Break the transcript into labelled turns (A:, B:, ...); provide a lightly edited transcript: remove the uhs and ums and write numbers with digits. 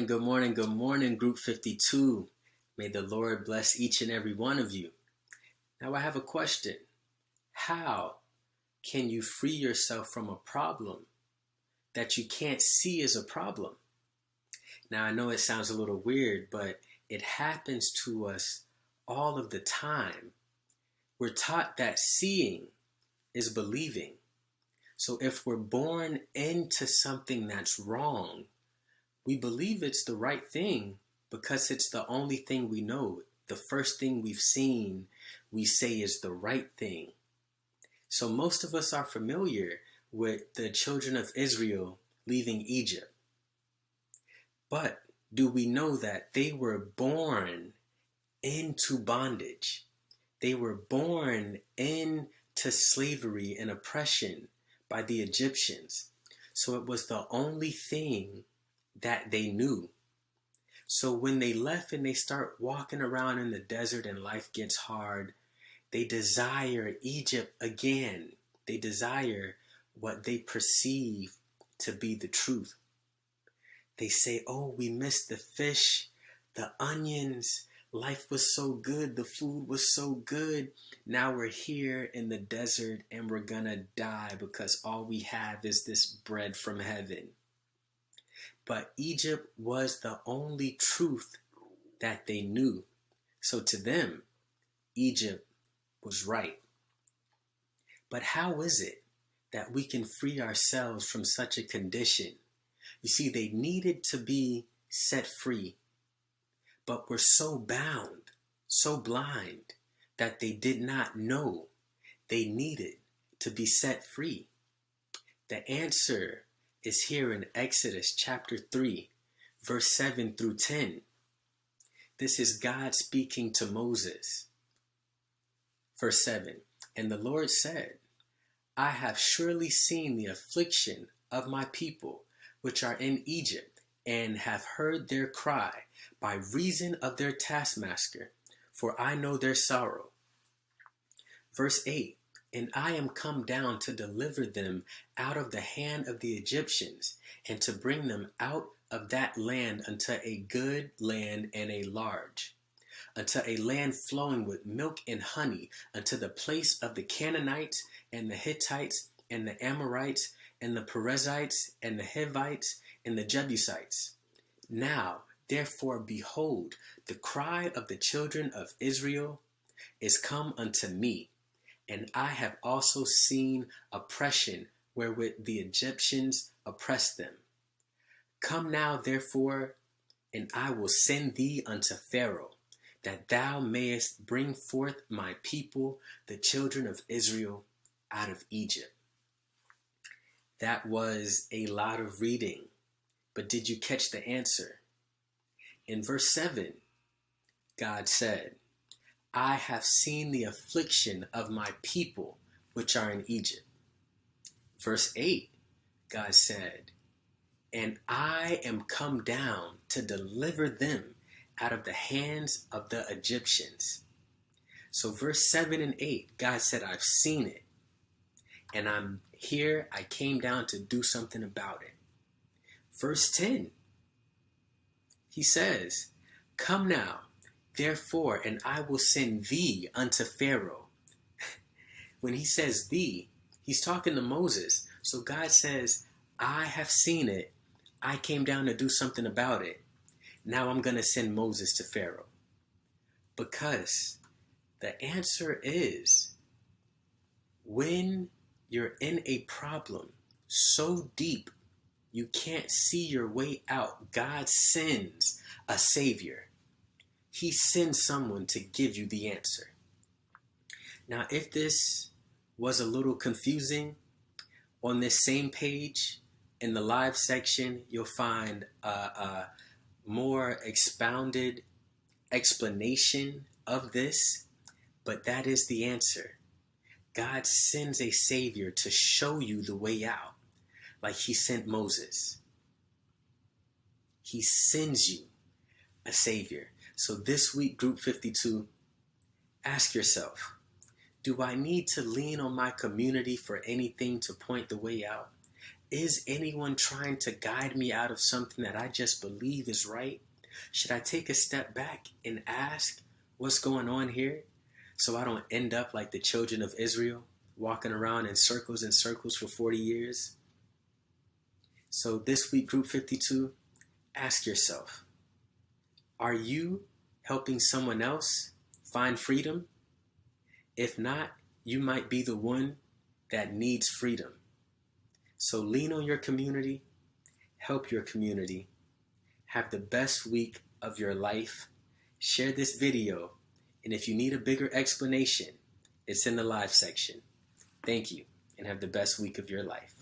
A: good morning, Group 52. May the Lord bless each and every one of you. Now, I have a question. How can you free yourself from a problem that you can't see as a problem? Now, I know it sounds a little weird, but it happens to us all of the time. We're taught that seeing is believing. So if we're born into something that's wrong, we believe it's the right thing because it's the only thing we know. The first thing we've seen, we say is the right thing. So most of us are familiar with the children of Israel leaving Egypt. But do we know that they were born into bondage? They were born into slavery and oppression by the Egyptians. So it was the only thing that they knew. So when they left and they start walking around in the desert and life gets hard, they desire Egypt again. They desire what they perceive to be the truth. They say, oh, we missed the fish, the onions. Life was so good. The food was so good. Now we're here in the desert and we're gonna die because all we have is this bread from heaven. But Egypt was the only truth that they knew. So to them, Egypt was right. But how is it that we can free ourselves from such a condition? You see, they needed to be set free, but were so bound, so blind, that they did not know they needed to be set free. The answer is here in Exodus chapter 3, verse 7 through 10. This is God speaking to Moses. Verse 7, and the Lord said, I have surely seen the affliction of my people, which are in Egypt, and have heard their cry by reason of their taskmaster, for I know their sorrow. Verse 8, and I am come down to deliver them out of the hand of the Egyptians, and to bring them out of that land unto a good land and a large, unto a land flowing with milk and honey, unto the place of the Canaanites, and the Hittites, and the Amorites, and the Perizzites, and the Hivites, and the Jebusites. Now, therefore, behold, the cry of the children of Israel is come unto me, and I have also seen oppression wherewith the Egyptians oppressed them. Come now, therefore, and I will send thee unto Pharaoh, that thou mayest bring forth my people, the children of Israel, out of Egypt. That was a lot of reading, but did you catch the answer? In verse 7, God said, I have seen the affliction of my people which are in Egypt. Verse 8, God said, and I am come down to deliver them out of the hands of the Egyptians. So verse 7 and 8, God said, I've seen it. And I'm here, I came down to do something about it. Verse 10, he says, come now, therefore, and I will send thee unto Pharaoh. When he says thee, he's talking to Moses. So God says, I have seen it. I came down to do something about it. Now I'm going to send Moses to Pharaoh. Because the answer is, when you're in a problem so deep you can't see your way out, God sends a savior. He sends someone to give you the answer. Now, if this was a little confusing, on this same page in the live section, you'll find a more expounded explanation of this, but that is the answer. God sends a savior to show you the way out, like he sent Moses. He sends you a savior. So this week, Group 52, ask yourself, do I need to lean on my community for anything to point the way out? Is anyone trying to guide me out of something that I just believe is right? Should I take a step back and ask what's going on here so I don't end up like the children of Israel, walking around in circles and circles for 40 years? So this week, Group 52, ask yourself, are you helping someone else find freedom? If not, you might be the one that needs freedom. So lean on your community, help your community, have the best week of your life. Share this video, and if you need a bigger explanation, it's in the live section. Thank you, and have the best week of your life.